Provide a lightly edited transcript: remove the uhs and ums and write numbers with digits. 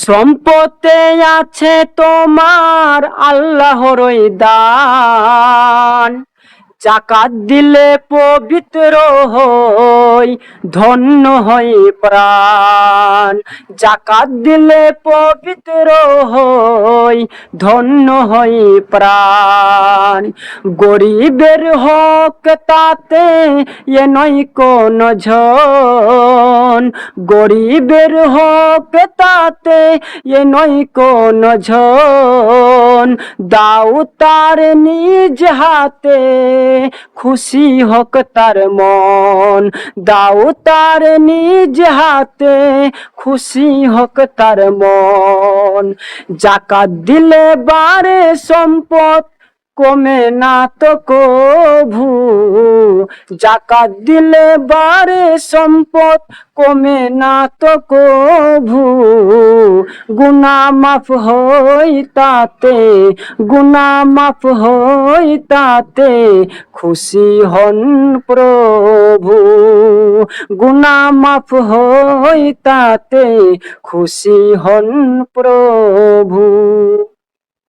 সম্পদে আছে তোমার আল্লাহরই দান, যাকাত দিলে পবিত্র হই, ধন্য হই প্রাণ। যাকাত দিলে পবিত্র হই, ধন্য হই প্রাণ। গরিবের হক তাতে এ নয় কোন ঝন, গরিবের হক তাতে এ নয় কোন ঝন। দাও তার নিজ হাতে, খুশি হোক তার মন। দাও তার নিজ হাতে, খুশি হোক তার মন। যাকাত দিলে বাড়ে সম্পদ, কমে না তো কভু। যাকাত দিলে বাড়ে সম্পদ, কমে না তো কভু। গুনাহ মাফ হই তাতে, গুনাহ মাফ হই তাতে, খুশি হন প্রভু। গুনাহ মাফ হই তাতে, খুশি হন প্রভু।